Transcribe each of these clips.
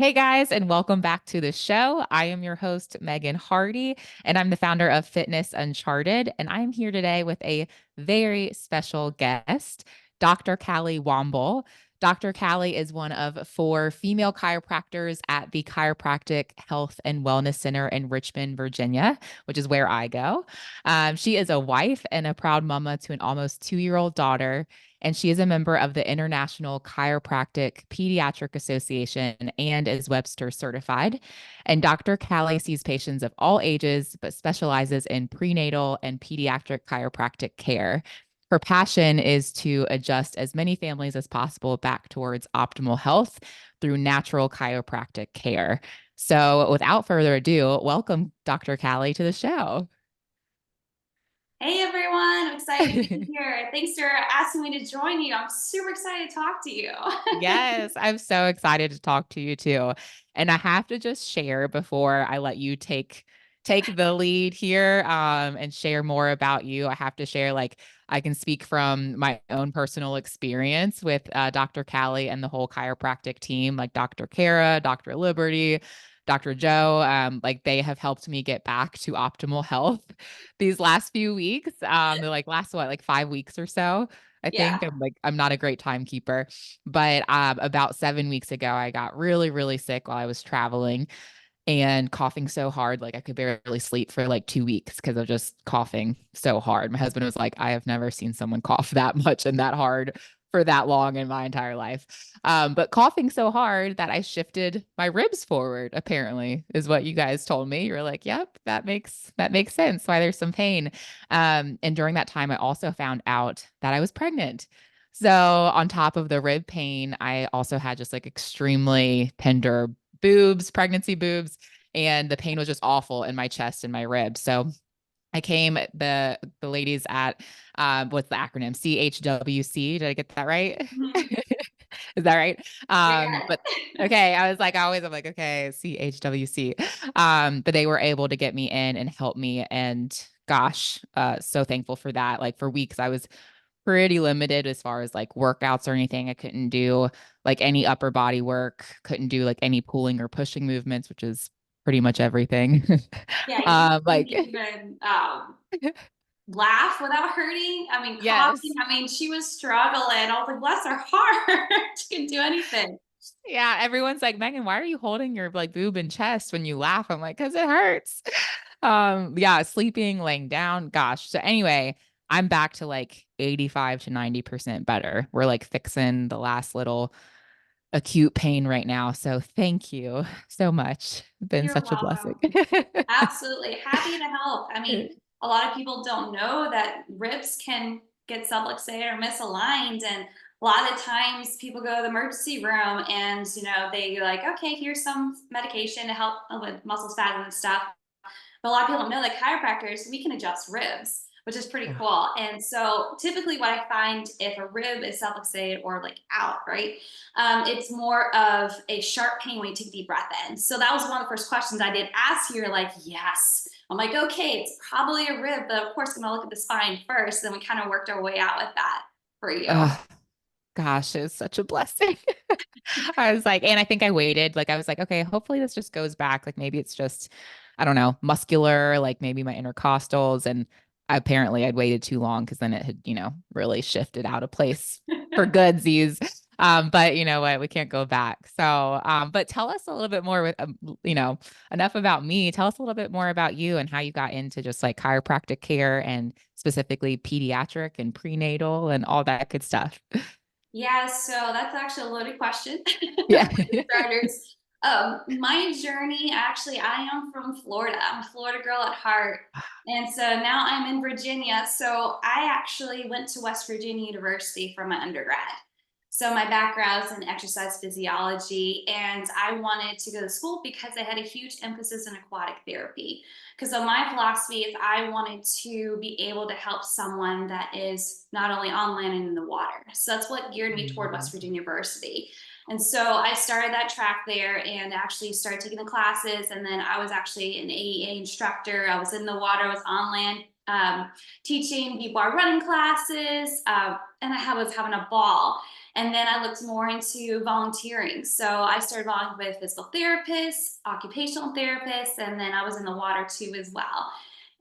Hey guys, and welcome back to the show. I am your host, Megan Hardy, and I'm the founder of Fitness Uncharted. And I'm here today with a very special guest, Dr. Callie Womble. Dr. Callie is one of four female chiropractors at the Chiropractic Health and Wellness Center in Richmond, Virginia, which is where I go. She is a wife and a proud mama to an almost 2-year-old daughter, and she is a member of the International Chiropractic Pediatric Association and is Webster certified. And Dr. Callie sees patients of all ages, but specializes in prenatal and pediatric chiropractic care. Her passion is to adjust as many families as possible back towards optimal health through natural chiropractic care. So, without further ado, welcome Dr. Callie to the show. Hey everyone, I'm excited to be here. Thanks for asking me to join you. I'm super excited to talk to you. Yes, I'm so excited to talk to you too. And I have to just share before I let you take the lead here and share more about you. I have to share like I can speak from my own personal experience with Dr. Callie and the whole chiropractic team, like Dr. Kara, Dr. Liberty, Dr. Joe. Like they have helped me get back to optimal health these last few weeks. They're like last what, like 5 weeks or so. I think Yeah. I'm not a great timekeeper, but about 7 weeks ago, I got really, really sick while I was traveling and coughing so hard, like I could barely sleep for like 2 weeks because of just coughing so hard. My husband was like, I have never seen someone cough that much and that hard for that long in my entire life. But coughing so hard that I shifted my ribs forward, apparently, is what you guys told me. You're like, yep, that makes sense why there's some pain. And during that time, I also found out that I was pregnant. So on top of the rib pain, I also had just like extremely tender boobs, pregnancy boobs, and the pain was just awful in my chest and my ribs. So I came the ladies at what's the acronym? CHWC. Did I get that right? Mhm. Is that right? Very But good. okay, I was like, I'm like, okay, CHWC. But they were able to get me in and help me. And gosh, so thankful for that. Like for weeks, I was pretty limited as far as like workouts or anything. I couldn't do like any upper body work, couldn't do like any pulling or pushing movements, which is pretty much everything. Yeah, you couldn't Like, even laugh without hurting. I mean, coughing. yes. I mean, she was struggling. I was like, bless her heart. She can do anything. Yeah, everyone's like, Megan, why are you holding your like boob and chest when you laugh? I'm like, because it hurts. Yeah, sleeping, laying down. Gosh. So anyway, I'm back to like 85 to 90% better. We're like fixing the last little acute pain right now. So thank you so much. Been You're such a blessing. welcome. Absolutely. Happy to help. I mean, a lot of people don't know that ribs can get subluxated or misaligned. And a lot of the times people go to the emergency room and, they're like, okay, here's some medication to help with muscle spasm and stuff. But a lot of people don't know that chiropractors, we can adjust ribs, which is pretty Oh, cool. And so typically what I find if a rib is subluxated or like out, right? It's more of a sharp pain when you take a deep breath in. So that was one of the first questions I did ask you. You're like, yes. I'm like, okay, it's probably a rib, but of course, I'm gonna look at the spine first. Then we kind of worked our way out with that for you. oh, gosh, it's such a blessing. I was like, and I think I waited. Like, I was like, okay, hopefully this just goes back. Like, maybe it's just, I don't know, muscular, like maybe my intercostals. And apparently I'd waited too long because then it had, really shifted out of place for goodsies. But you know what? We can't go back. So, but tell us a little bit more with, enough about me. Tell us a little bit more about you and how you got into just like chiropractic care and specifically pediatric and prenatal and all that good stuff. Yeah, so that's actually a loaded question Yeah. for starters. My journey, actually, I am from Florida. I'm a Florida girl at heart. And so now I'm in Virginia. So I actually went to West Virginia University for my undergrad. So my background is in exercise physiology, and I wanted to go to school because I had a huge emphasis in aquatic therapy. Because so my philosophy is I wanted to be able to help someone that is not only on land and in the water. So that's what geared me toward West Virginia University. And so I started that track there and actually started taking the classes. And then I was actually an AEA instructor. I was in the water, I was on land teaching B-bar running classes, and was having a ball. And then I looked more into volunteering. So I started volunteering with physical therapists, occupational therapists, and then I was in the water too as well.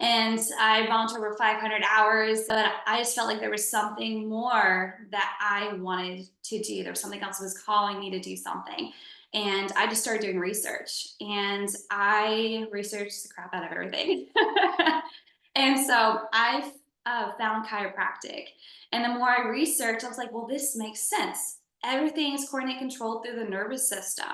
And I volunteered over 500 hours, but I just felt like there was something more that I wanted to do. There was something else that was calling me to do something. And I just started doing research, and I researched the crap out of everything. And so I found chiropractic. And the more I researched, I was like, well, this makes sense. Everything is coordinated, controlled through the nervous system.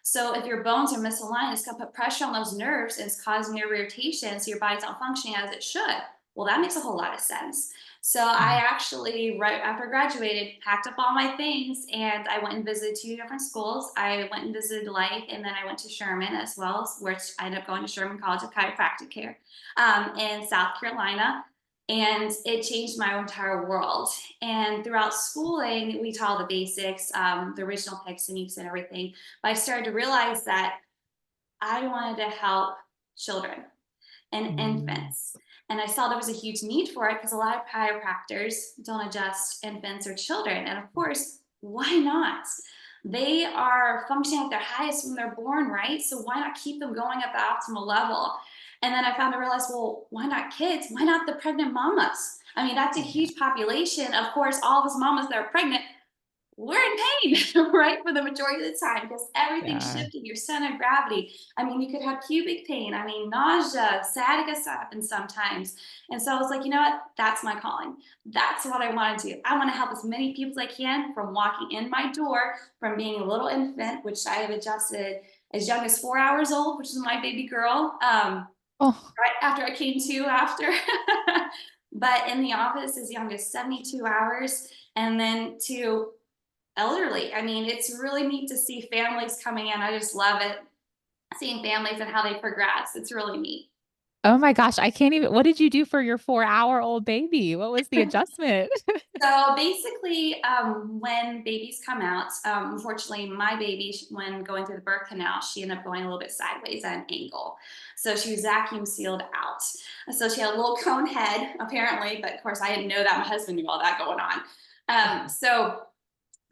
So if your bones are misaligned, it's going to put pressure on those nerves and it's causing nerve irritation. So your body's not functioning as it should. Well, that makes a whole lot of sense. So I actually, right after I graduated, packed up all my things and I went and visited two different schools. I went and visited Life, and then I went to Sherman as well, which I ended up going to Sherman College of Chiropractic Care in South Carolina. And it changed my entire world. And throughout schooling, we taught all the basics, the original techniques and everything. But I started to realize that I wanted to help children and Mm. infants. And I saw there was a huge need for it because a lot of chiropractors don't adjust infants or children. And of course, why not? They are functioning at their highest when they're born, right? So why not keep them going at the optimal level? And then I found to realize, well, why not kids? Why not the pregnant mamas? I mean, that's a Yeah. huge population. Of course, all of us mamas that are pregnant, we're in pain, right? For the majority of the time, because everything's Yeah. shifting your center of gravity. I mean, you could have pubic pain. I mean, nausea, sciatica happens sometimes. And so I was like, you know what? That's my calling. That's what I want to do. I want to help as many people as I can from walking in my door, from being a little infant, which I have adjusted as young as 4 hours old, which is my baby girl. Oh, Right after I came to after. But in the office as young as 72 hours, and then to elderly. I mean, it's really neat to see families coming in. I just love it. Seeing families and how they progress. It's really neat. oh my gosh. I can't even. What did you do for your 4-hour-old baby? What was the adjustment? So basically, when babies come out, unfortunately, my baby, when going through the birth canal, she ended up going a little bit sideways at an angle. So she was vacuum sealed out. So she had a little cone head, apparently, but of course, I didn't know that. My husband knew all that going on. So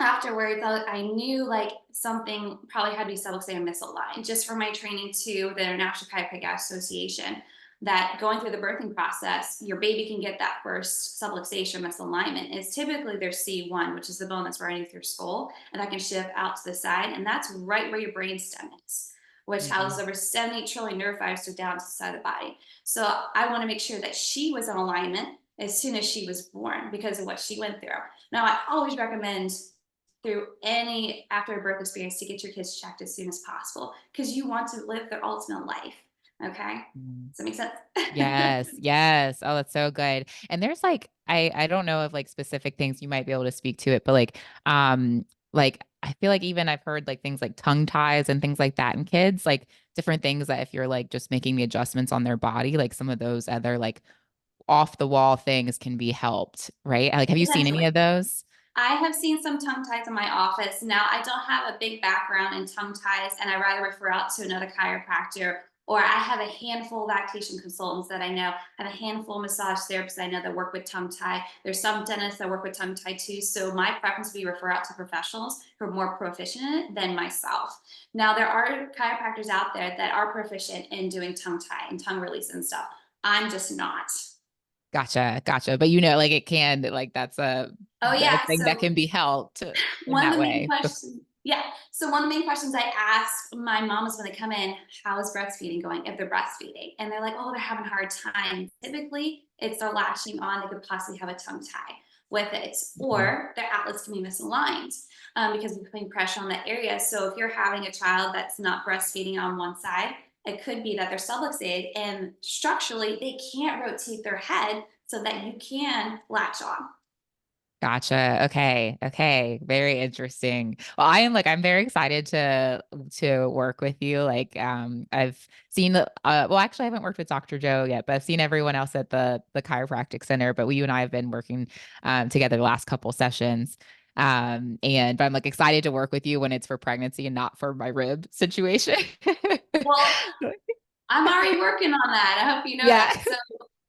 afterwards, I knew like something probably had to be subluxated and misaligned just from my training to the International Chiropractic Association, that going through the birthing process, your baby can get that first subluxation misalignment. Is typically their C1, which is the bone that's running through your skull, and that can shift out to the side. And that's right where your brain stem is, which houses Mhm. over 70 trillion nerve fibers to down to the side of the body. So I want to make sure that she was in alignment as soon as she was born because of what she went through. Now, I always recommend through any after birth experience to get your kids checked as soon as possible because you want to live their ultimate life. Okay. Mm. Does that make sense? Yes, yes. Oh, that's so good. And there's like I don't know of like specific things you might be able to speak to it, but like I feel like even I've heard like things like tongue ties and things like that in kids, like different things that if you're like just making the adjustments on their body, like some of those other like off the wall things can be helped, right? Like have you seen any Potentially. of those? I have seen some tongue ties in my office. Now, I don't have a big background in tongue ties, and I rather refer out to another chiropractor. Or I have a handful of lactation consultants that I know. I have a handful of massage therapists I know that work with tongue tie. There's some dentists that work with tongue tie too. So my preference would be refer out to professionals who are more proficient in it than myself. Now, there are chiropractors out there that are proficient in doing tongue tie and tongue release and stuff. I'm just not. Gotcha, gotcha. But you know, like it can like that's Oh a yeah. thing that So can be helped in one of that the main way. questions, yeah. So one of the main questions I ask my mamas when they come in, how is breastfeeding going if they're breastfeeding? And they're like, oh, they're having a hard time. Typically, it's they're latching on. They could possibly have a tongue tie with it, Mhm. or their outlets can be misaligned because we're putting pressure on that area. So if you're having a child that's not breastfeeding on one side, it could be that they're subluxated and structurally they can't rotate their head so that you can latch on. Gotcha. Okay. Okay. Very interesting. Well, I am like I'm very excited to work with you. Like I've seen well actually I haven't worked with Dr. Joe yet, but I've seen everyone else at the chiropractic center, but you and I have been working together the last couple sessions. And but I'm like excited to work with you when it's for pregnancy and not for my rib situation. Well, I'm already working on that. I hope you know Yeah. that. So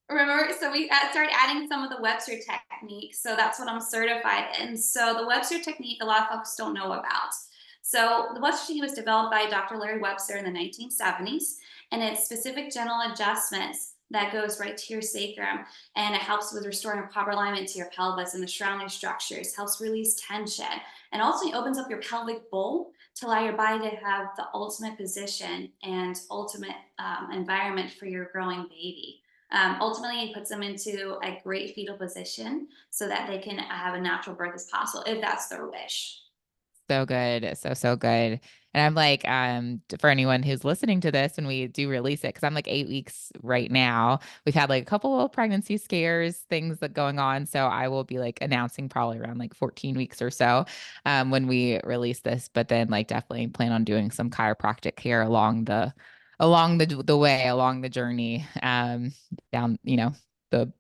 Remember, so we started adding some of the Webster techniques. So that's what I'm certified in. So the Webster technique, a lot of folks don't know about. So the Webster technique was developed by Dr. Larry Webster in the 1970s, and it's specific gentle adjustments that goes right to your sacrum, and it helps with restoring a proper alignment to your pelvis and the surrounding structures, helps release tension, and also opens up your pelvic bowl to allow your body to have the ultimate position and ultimate environment for your growing baby. Ultimately, it puts them into a great fetal position so that they can have a natural birth as possible, if that's their wish. So good. So good. And I'm like, for anyone who's listening to this when we do release it, because I'm like 8 weeks right now. We've had like a couple of pregnancy scares, things that going on. So I will be like announcing probably around like 14 weeks or so when we release this. But then like definitely plan on doing some chiropractic care along the way, along the journey, down, the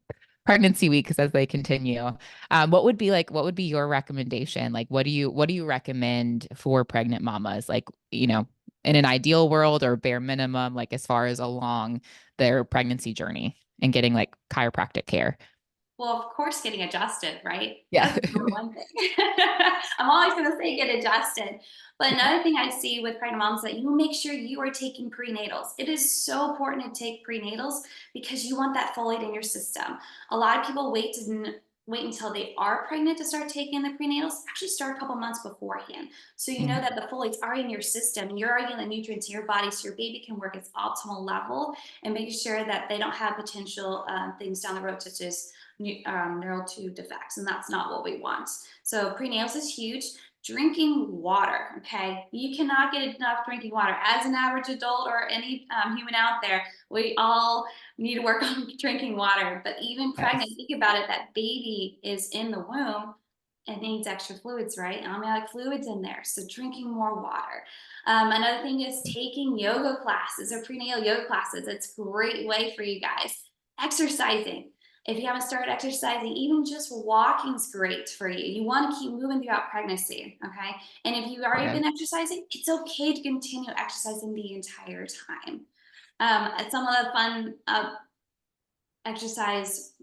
pregnancy weeks as they continue. What would be your recommendation? Like, what do you recommend for pregnant mamas? Like, in an ideal world or bare minimum, like as far as along their pregnancy journey and getting like chiropractic care. Well, of course, getting adjusted, right? Yeah. That's the number one thing. I'm always going to say get adjusted. But another thing I see with pregnant moms is that you make sure you are taking prenatals. It is so important to take prenatals because you want that folate in your system. A lot of people wait until they are pregnant to start taking the prenatals. Actually, start a couple months beforehand, so you know Mm, that the folate's already in your system and you're already getting the nutrients in your body, so your baby can work its optimal level, and making sure that they don't have potential things down the road, such as neural tube defects, and that's not what we want. So prenatals is huge. Drinking water, okay? You cannot get enough drinking water. As an average adult or any human out there, we all need to work on drinking water. But even pregnant, yes. think about it, that baby is in the womb and needs extra fluids, right? Amniotic fluids in there. So drinking more water. Another thing is taking yoga classes or prenatal yoga classes. It's a great way for you guys. Exercising. If you haven't started exercising, even just walking is great for you. You want to keep moving throughout pregnancy, okay? And if you've already Yeah. been exercising, it's okay to continue exercising the entire time. Some of the fun exercise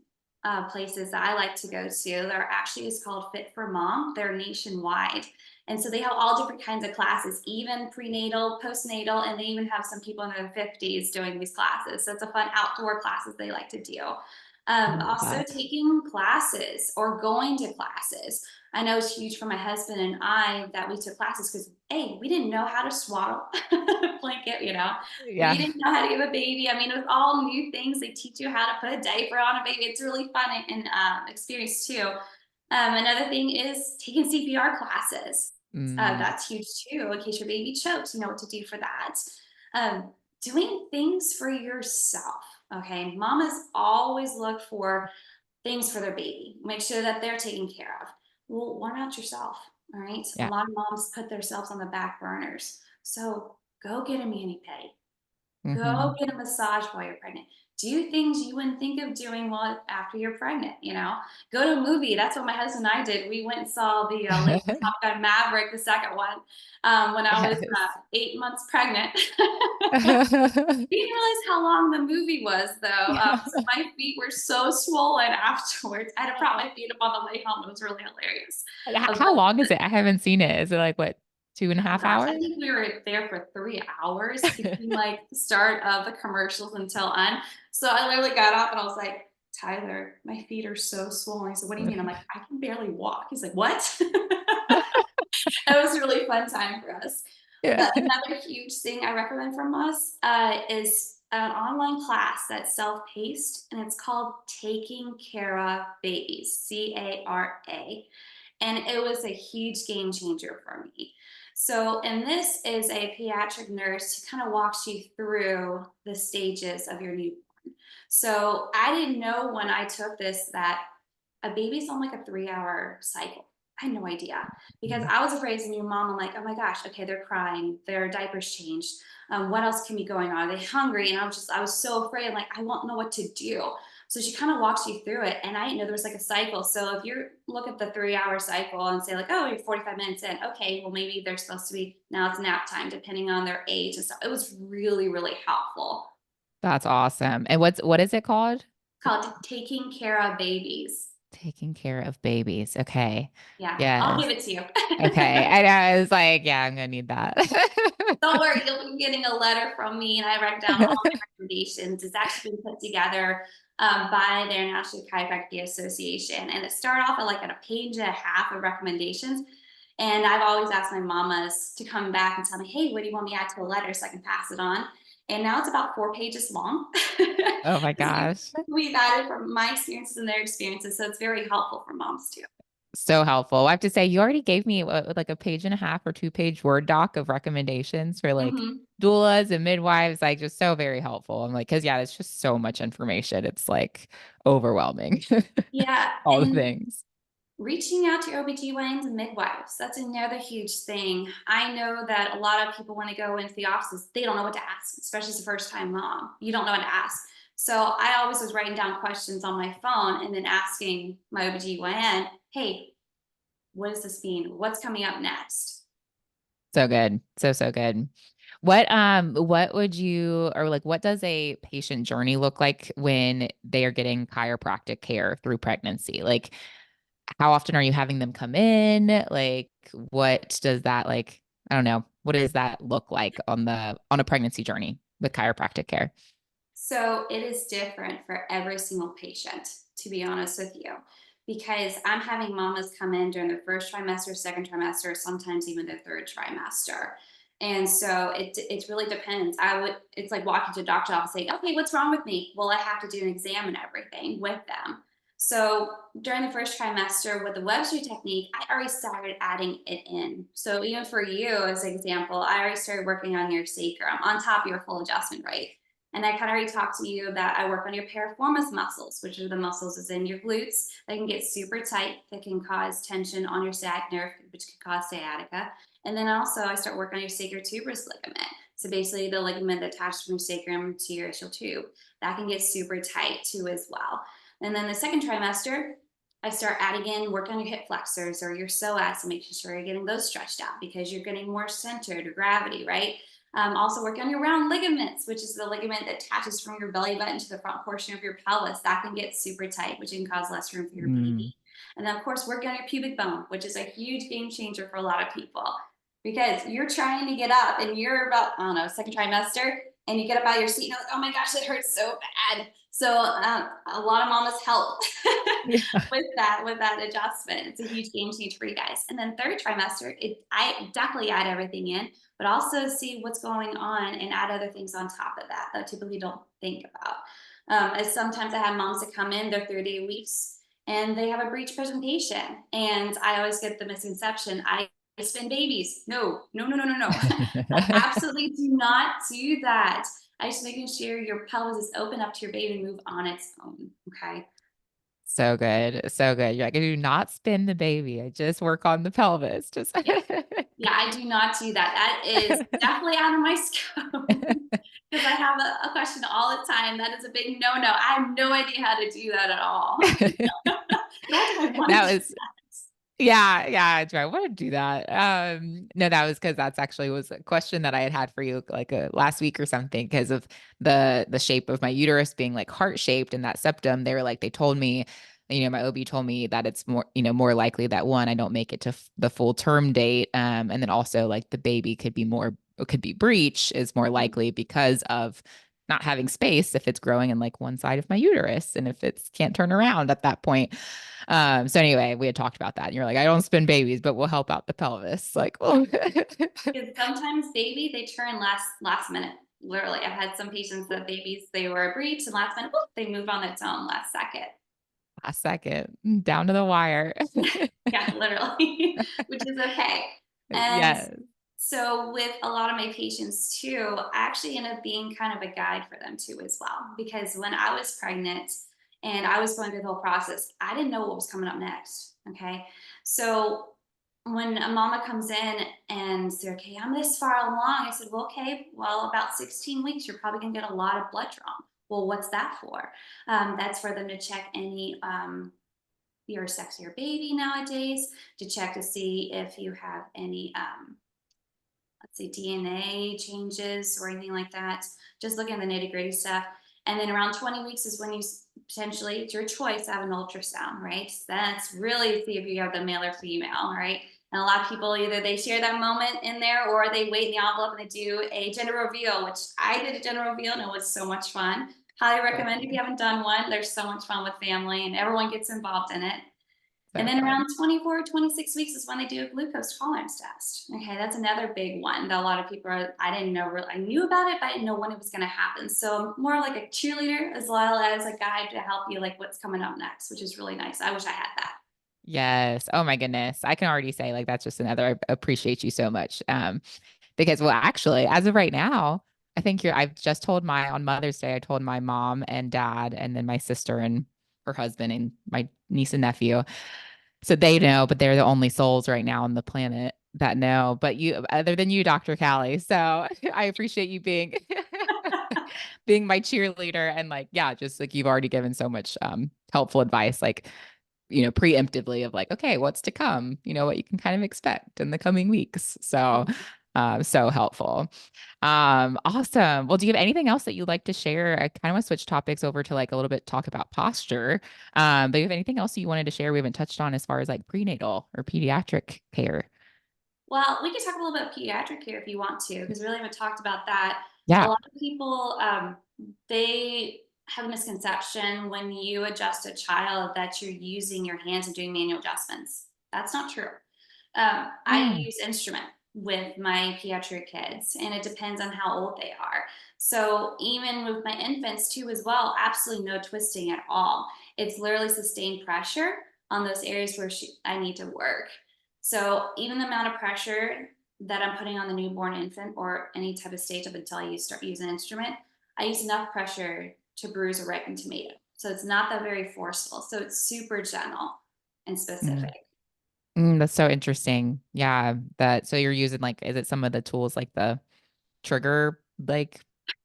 places that I like to go to, they're actually is called Fit for Mom. They're nationwide. And so they have all different kinds of classes, even prenatal, postnatal, and they even have some people in their 50s doing these classes. So it's a fun outdoor classes they like to do. I love Also that. taking classes or going to classes. I know it's huge for my husband and I that we took classes because, hey, we didn't know how to swaddle a blanket, we Yeah. didn't know how to give a baby. I mean, it was all new things. They teach you how to put a diaper on a baby. It's really fun and experience too. Another thing is taking CPR classes. Mm, That's huge too. In case your baby chokes, you know what to do for that. Um, Doing things for yourself. Okay, mamas always look for things for their baby. Make sure that they're taken care of. Well, why not yourself? All right. A yeah. lot of moms put themselves on the back burners. So go get a mani pedi. Go Hmm. get a massage while you're pregnant. Do things you wouldn't think of doing while after you're pregnant. Go to a movie. That's what my husband and I did. We went and saw the latest Top Gun Maverick, the second one, when I was Yes. 8 months pregnant. Yeah. We didn't realize how long the movie was, though. So my feet were so swollen afterwards. I had to prop my feet up on the way home. It was really hilarious. But How long is it? I haven't seen it. Is it like what, two and a oh half gosh, I hours? think we were there for 3 hours between like the start of the commercials until end. So I literally got up and I was like, Tyler, my feet are so swollen. He said, what do you mean? I'm like, I can barely walk. He's like, what? It was a really fun time for us. Yeah. But another huge thing I recommend from us is an online class that's self-paced, and it's called Taking Care of Babies, CARA. And it was a huge game changer for me. So, and this is a pediatric nurse who kind of walks you through the stages of your newborn. So I didn't know when I took this that a baby's on like a 3 hour cycle. I had no idea because I was afraid as a new mom. I'm like, oh my gosh, okay, they're crying, their diapers changed. What else can be going on? Are they hungry? And I was so afraid. I'm like, I won't know what to do. So she kind of walks you through it. And I didn't know there was like a cycle. So if you look at the 3 hour cycle and say, like, oh, you're 45 minutes in, okay, well, maybe they're supposed to be now it's nap time, depending on their age and stuff. It was really, really helpful. That's awesome. And what is it called? called Taking Care of Babies. Taking care of babies. Okay. Yeah, I'll give Yes. it to you. Okay. I know. I was like, yeah, I'm gonna need that. Don't worry, you'll be getting a letter from me, and I write down all my recommendations. It's actually been put together by their National Chiropractic Association, and it started off at a page and a half of recommendations. And I've always asked my mamas to come back and tell me, "Hey, what do you want me to add to a letter so I can pass it on?" And now it's about 4 pages long. Oh my Because gosh. we've added from my experiences and their experiences, so it's very helpful for moms too. So helpful. I have to say, you already gave me like a page and a half or 2 page Word doc of recommendations for like Hmm. doulas and midwives, like just so very helpful. I'm like, because yeah, it's just so much information. It's like overwhelming. Yeah, All the and things. reaching out to OBGYNs and midwives, that's another huge thing. I know that a lot of people, when they go into the offices, they don't know what to ask, especially as a first time mom. You don't know what to ask. So I always was writing down questions on my phone and then asking my OBGYN, hey, what does this mean? What's coming up next? So good. So good. What would you or like what does a patient journey look like when they are getting chiropractic care through pregnancy? Like how often are you having them come in? Like what does that like I don't know. What does that look like on a pregnancy journey with chiropractic care? So it is different for every single patient, to be honest with you, because I'm having mamas come in during their first trimester, second trimester, sometimes even their third trimester. And so it really depends. It's like walking to a doctor office saying, okay, what's wrong with me? Well, I have to do an exam and everything with them. So during the first trimester with the Webster technique, I already started adding it in. So even for you, as an example, I already started working on your sacrum on top of your full adjustment, right? And I kind of already talked to you that I work on your piriformis muscles, which are the muscles is in your glutes that can get super tight, that can cause tension on your sciatic nerve, which can cause sciatica. And then also I start working on your sacrotuberous ligament. So basically the ligament that attaches from your sacrum to your ischial tube. That can get super tight too as well. And then the second trimester, I start adding in work on your hip flexors or your psoas and making sure you're getting those stretched out because you're getting more centered or gravity, right? Also working on your round ligaments, which is the ligament that attaches from your belly button to the front portion of your pelvis. That can get super tight, which can cause less room for your Mm. baby. And then, of course, working on your pubic bone, which is a huge game changer for a lot of people because you're trying to get up and you're about, I don't know, second trimester, and you get up out of your seat and you're like, oh my gosh, it hurts so bad. So a lot of mamas help Yeah. with that adjustment. It's a huge game changer for you guys. And then third trimester, I definitely add everything in, but also see what's going on and add other things on top of that that I typically don't think about. As sometimes I have moms that come in, they're 30 weeks and they have a breech presentation. And I always get the misconception I spin babies. No, no, no, no, no, no. Absolutely do not do that. I just making sure your pelvis is open up to your baby and move on its own. Okay. So good. So good. You're like, I do not spin the baby. I just work on the pelvis. Just Yeah. Yeah, I do not do that. That is definitely out of my scope because I have a question all the time. That is a big no no. I have no idea how to do that at all. Nor do I want that to do was yeah, do I want to do that? No, that was because that's actually was a question that I had for you like last week or something because of the shape of my uterus being like heart shaped and that septum. They were like they told me, my OB told me that it's more more likely that one I don't make it to the full term date, and then also like the baby could be breech is more that. likely because of not having space if it's growing in like one side of my uterus and if it's can't turn around at that point. So anyway, we had talked about that. And you're like, I don't spin babies, but we'll help out the pelvis. Like, oh. Because sometimes baby, they turn last minute. Literally, I've had some patients that babies they were a breech and last minute, whoop, they move on its own last second. Last second, down to the wire. Yeah, literally, which is okay. And Yes. so with a lot of my patients too, I actually end up being kind of a guide for them too as well. Because when I was pregnant and I was going through the whole process, I didn't know what was coming up next. Okay. So when a mama comes in and says, okay, I'm this far along, I said, well, okay, well, about 16 weeks, you're probably gonna get a lot of blood drawn. Well, what's that for? That's for them to check any your sex of your baby nowadays, to check to see if you have any let's say DNA changes or anything like that. Just looking at the nitty gritty stuff. And then around 20 weeks is when you potentially, it's your choice, have an ultrasound, right? So that's really see if you have the male or female, right? And a lot of people either they share that moment in there or they wait in the envelope and they do a gender reveal, which I did a gender reveal and it was so much fun. Highly recommend if you haven't done one. There's so much fun with family and everyone gets involved in it. And So then fun. around 24, 26 weeks is when they do a glucose tolerance test. Okay, that's another big one that a lot of people are, I didn't know, really, I knew about it, but I didn't know when it was going to happen. So more like a cheerleader as well as a guide to help you like what's coming up next, which is really nice. I wish I had that. Yes. Oh my goodness. I can already say like that's just another I appreciate you so much. Because well, actually, as of right now, I think I've just told my on Mother's Day, I told my mom and dad, and then my sister and her husband and my niece and nephew. So they know, but they're the only souls right now on the planet that know. But you, other than you, Dr. Callie. So I appreciate you being being my cheerleader and like, yeah, just like you've already given so much helpful advice. Like preemptively of like, okay, what's to come, what you can kind of expect in the coming weeks. So, so helpful. Awesome. Well, do you have anything else that you'd like to share? I kind of want to switch topics over to like a little bit talk about posture. But do you have anything else you wanted to share we haven't touched on as far as like prenatal or pediatric care? Well, we can talk a little bit of pediatric care if you want to, because we really haven't talked about that. A Yeah. lot of people, they have a misconception when you adjust a child that you're using your hands and doing manual adjustments. That's not true. I Oh. use instrument with my pediatric kids, and it depends on how old they are. So even with my infants too, as well, absolutely no twisting at all. It's literally sustained pressure on those areas where I need to work. So even the amount of pressure that I'm putting on the newborn infant or any type of stage up until I start using an instrument, I use enough pressure to bruise a ripe tomato. So it's not that very forceful. So it's super gentle and Mm. specific. That's so interesting. Yeah. That so you're using like, is it some of the tools like the trigger like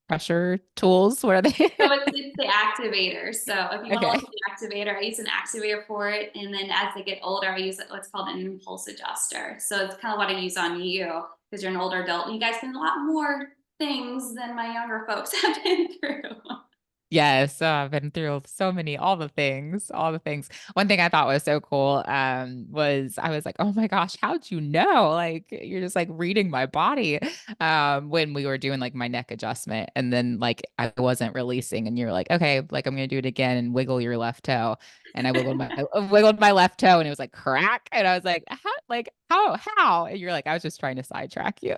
pressure tools? What are they? So it's the activator. So if you want to look Okay. at the activator, I use an activator for it. And then as they get older, I use what's called an impulse adjuster. So it's kind of what I use on you because you're an older adult and you guys can do a lot more things than my younger folks have been through. Yes, I've been through so many, all the things, all the things. One thing I thought was so cool, was I was like, oh my gosh, how'd you know? Like you're just like reading my body, when we were doing like my neck adjustment, and then like I wasn't releasing, and you're like, okay, like I'm gonna do it again and wiggle your left toe, and I wiggled my left toe, and it was like crack, and I was like, how? And you're like, I was just trying to sidetrack you.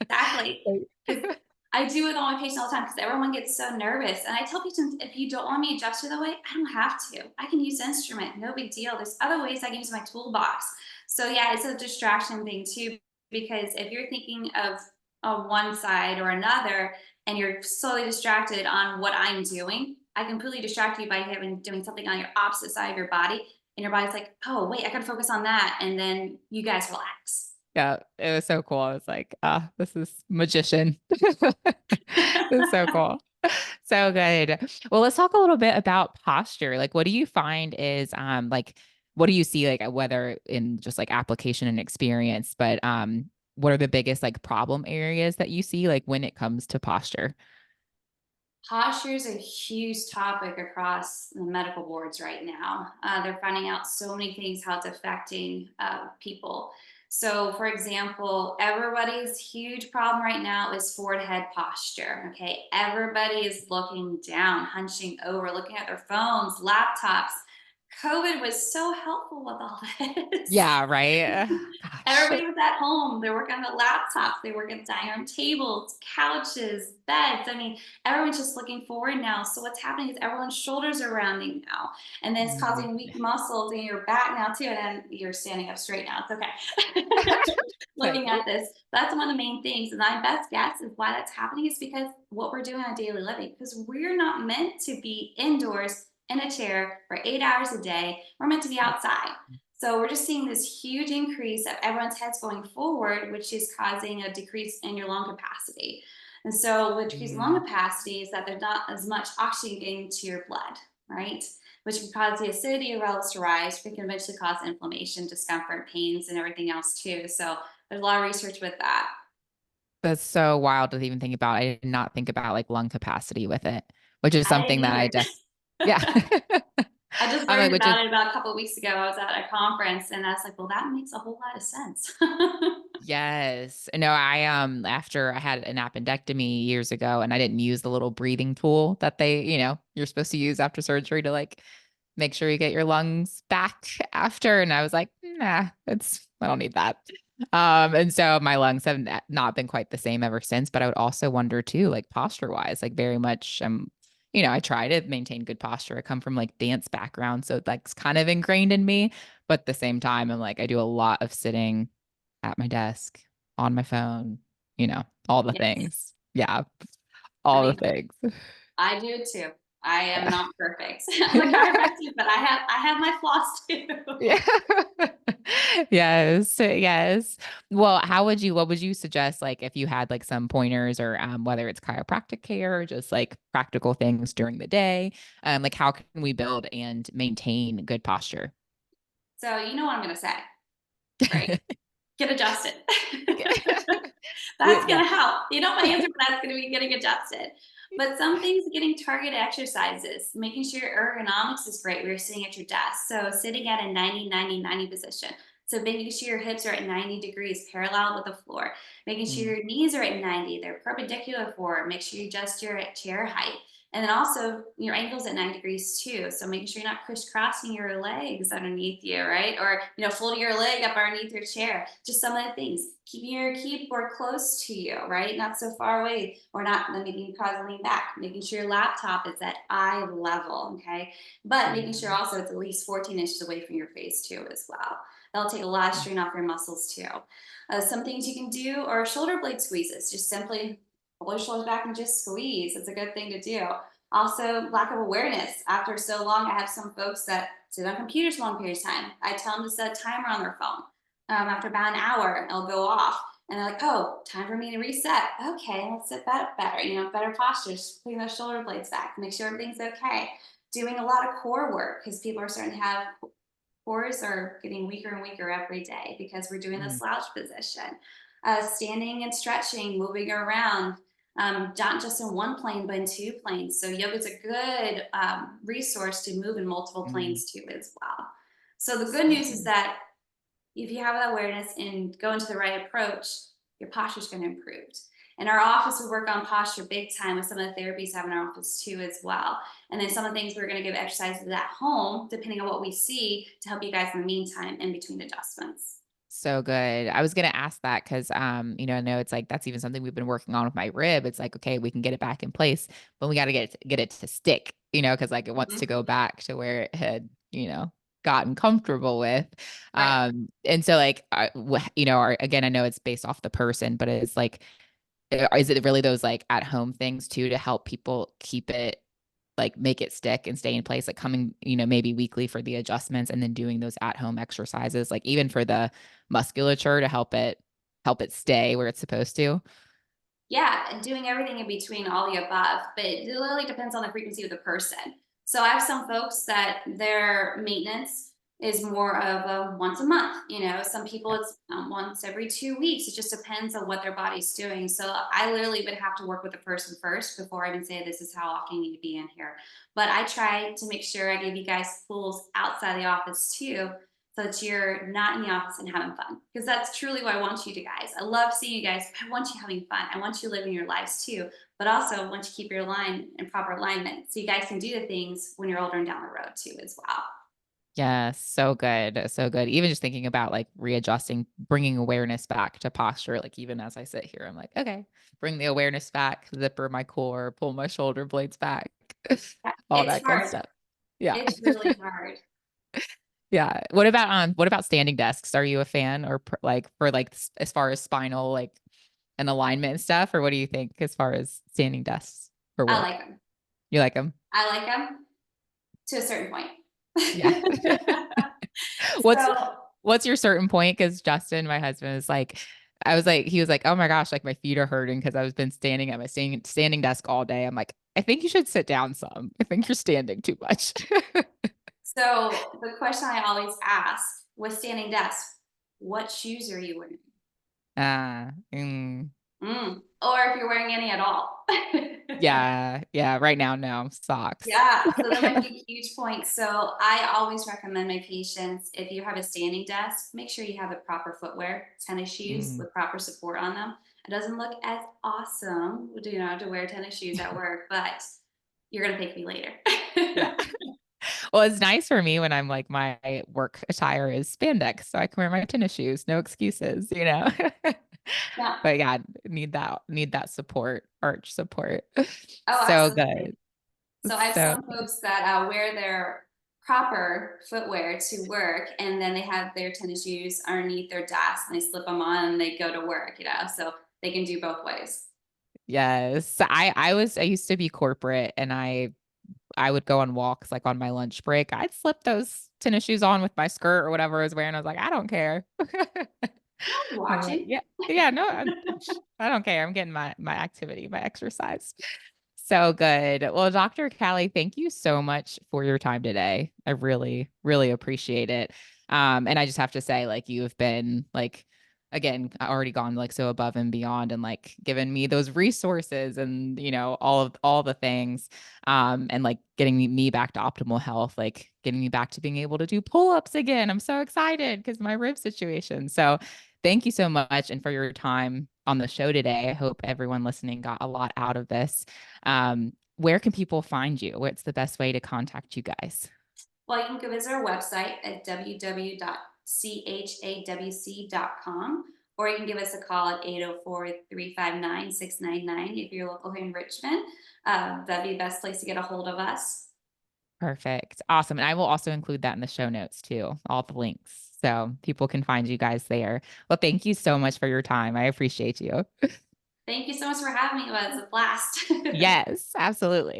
Exactly. Like, Because I do with all my patients all the time because everyone gets so nervous. And I tell patients, if you don't want me to adjust you the way, I don't have to. I can use the instrument, no big deal. There's other ways I can use my toolbox. So yeah, it's a distraction thing too, because if you're thinking of one side or another and you're solely distracted on what I'm doing, I completely distract you by having doing something on your opposite side of your body. And your body's like, oh, wait, I gotta focus on that. And then you guys relax. yeah, it was so cool. I was like, ah, this is magician. This is so cool. So good. Well, let's talk a little bit about posture. Like, what do you find is like what do you see like whether in just like application and experience, but what are the biggest like problem areas that you see like when it comes to posture? Posture is a huge topic across the medical boards right now. They're finding out so many things, how it's affecting people. So, for example, everybody's huge problem right now is forward head posture. Okay. Everybody is looking down, hunching over, looking at their phones, laptops. COVID was so helpful with all this. Yeah, right. Gosh. Everybody was at home. They're working on the laptops. They work at dining room tables, couches, beds. I mean, everyone's just looking forward now. So what's happening is everyone's shoulders are rounding now, and then it's Mhm. causing weak muscles in your back now too. And then you're standing up straight now. It's okay. Like, Looking at this, that's one of the main things. And my best guess is why that's happening is because what we're doing on daily living. Because we're not meant to be indoors in a chair for 8 hours a day. We're meant to be outside. So we're just seeing this huge increase of everyone's heads going forward, which is causing a decrease in your lung capacity. And so with decreased lung mm, capacity is that there's not as much oxygen getting to your blood, right? Which can cause the acidity of levels to rise, which can eventually cause inflammation, discomfort, pains, and everything else too. So there's a lot of research with that. that's so wild to even think about. I did not think about like lung capacity with it. which is I didn't something that I either. just, yeah. I just I'm like, learned which is, about it about a couple of weeks ago. I was at a conference and I was like, well, that makes a whole lot of sense. yes. No, after I had an appendectomy years ago and I didn't use the little breathing tool that you're supposed to use after surgery to like make sure you get your lungs back after. And I was like, nah, I don't need that. And so my lungs have not been quite the same ever since. But I would also wonder too, like posture wise, like very much, I try to maintain good posture. I come from like dance background. So like it's kind of ingrained in me. But at the same time, I'm like, I do a lot of sitting at my desk on my phone, all the Yes. things. Yeah, I all the mean, things. I do too. I am Yeah. not perfect. I'm a chiropractor, but I have my flaws too. Yeah. Yes. Yes. Well, what would you suggest, like, if you had like some pointers or whether it's chiropractic care or just like practical things during the day? Like how can we build and maintain good posture? So you know what I'm gonna say, right? Get adjusted. That's Yeah. gonna help. You know, my answer for that is gonna be getting adjusted. But some things, getting targeted exercises, making sure your ergonomics is great. We are sitting at your desk. So sitting at a 90 position. So making sure your hips are at 90 degrees parallel with the floor, making sure Mm, your knees are at 90, they're perpendicular forward. Make sure you adjust your chair height. And then also your ankles at 90 degrees too. So making sure you're not crisscrossing your legs underneath you, right? Or, folding your leg up underneath your chair. Just some of the things. Keeping your keyboard close to you, right? Not so far away, or not making you cause lean back. Making sure your laptop is at eye level, okay? But making sure mhm, also it's at least 14 inches away from your face too, as well. That'll take a lot of mm, strain off your muscles too. Some things you can do are shoulder blade squeezes. Just simply pull your shoulders back and just squeeze. It's a good thing to do. Also, lack of awareness. After so long, I have some folks that sit on computers long periods of time. I tell them to set a timer on their phone. After about an hour, it'll go off. And they're like, oh, time for me to reset. Okay, let's sit that better, better posture, just putting those shoulder blades back, make sure everything's okay. Doing a lot of core work because people are starting to have cores are getting weaker and weaker every day because we're doing the mm, slouch position. Standing and stretching, moving around, not just in one plane, but in two planes. So yoga is a good resource to move in multiple mm. planes too as well. So the good So news is good. that if you have that awareness and go into the right approach, your posture is going to improve. In our office, we work on posture big time with some of the therapies I have in our office too, as well. And then some of the things we're going to give exercises at home, depending on what we see, to help you guys in the meantime in between adjustments. So good. I was gonna ask that because I know it's like that's even something we've been working on with my rib. It's like, okay, we can get it back in place, but we got to get it to stick, because like it wants to Mhm. go back to where it had, gotten comfortable with. Right. And so like again, I know it's based off the person, but it's like, is it really those like at home things too to help people keep it like make it stick and stay in place, like coming, maybe weekly for the adjustments and then doing those at home exercises, like even for the musculature to help it stay where it's supposed to. Yeah, and doing everything in between, all the above, but it literally depends on the frequency of the person. So I have some folks that their maintenance is more of a once a month. Some people Yeah. it's once every 2 weeks. It just depends on what their body's doing. So I literally would have to work with the person first before I even say this is how often you need to be in here. But I try to make sure I give you guys tools outside the office too, so that you're not in the office and having fun. Because that's truly what I want you to guys. I love seeing you guys. I want you having fun. I want you living your lives too. But also I want you to keep your line in proper alignment so you guys can do the things when you're older and down the road too as well. Yes, so good. So good. Even just thinking about like readjusting, bringing awareness back to posture. Like even as I sit here, I'm like, okay, bring the awareness back, zipper my core, pull my shoulder blades back, all It's that good hard. stuff. Yeah. It's really hard. Yeah. What about standing desks? Are you a fan or like for like as far as spinal like and alignment and stuff, or what do you think as far as standing desks for I work? like them. You like them? I like them to a certain point. Yeah. What's So what's your certain point? Because Justin, my husband, is like, he was like, oh my gosh, like my feet are hurting because I've been standing at my standing desk all day. I'm like, I think you should sit down some. I think you're standing too much. so the question I always ask with standing desks, what shoes are you wearing? Ah, mm. Or if you're wearing any at all. Yeah. Yeah. Right now, no socks. Yeah, so that might be a huge point. So I always recommend my patients, if you have a standing desk, make sure you have the proper footwear, tennis shoes Mm. with proper support on them. It doesn't look as awesome, to wear tennis shoes at work, but you're gonna thank me later. Yeah. Well, it's nice for me when I'm like my work attire is spandex, so I can wear my tennis shoes, no excuses, you know. Yeah. But yeah, need that support, arch support. Oh, So absolutely. good. So I have So some folks that wear their proper footwear to work, and then they have their tennis shoes underneath their desk, and they slip them on and they go to work. So they can do both ways. yes, I used to be corporate and I would go on walks like on my lunch break. I'd slip those tennis shoes on with my skirt or whatever I was wearing. I was like, I don't care. I'm I'm like, watching. yeah, yeah, no, I don't care. I'm getting my activity, my exercise. So good. Well, Dr. Callie, thank you so much for your time today. I really, really appreciate it. And I just have to say, like, you've been like, again, already gone like so above and beyond and like given me those resources and, all the things. And like getting me back to optimal health, like getting me back to being able to do pull-ups again. I'm so excited because my rib situation. So thank you so much and for your time on the show today. I hope everyone listening got a lot out of this. Where can people find you? What's the best way to contact you guys? Well, you can go visit our website at www.chawc.com, or you can give us a call at 804-359-6999 if you're local here in Richmond. That'd be the best place to get a hold of us. Perfect. Awesome. And I will also include that in the show notes too, all the links. So people can find you guys there. Well, thank you so much for your time. I appreciate you. Thank you so much for having me. It was a blast. Yes, absolutely.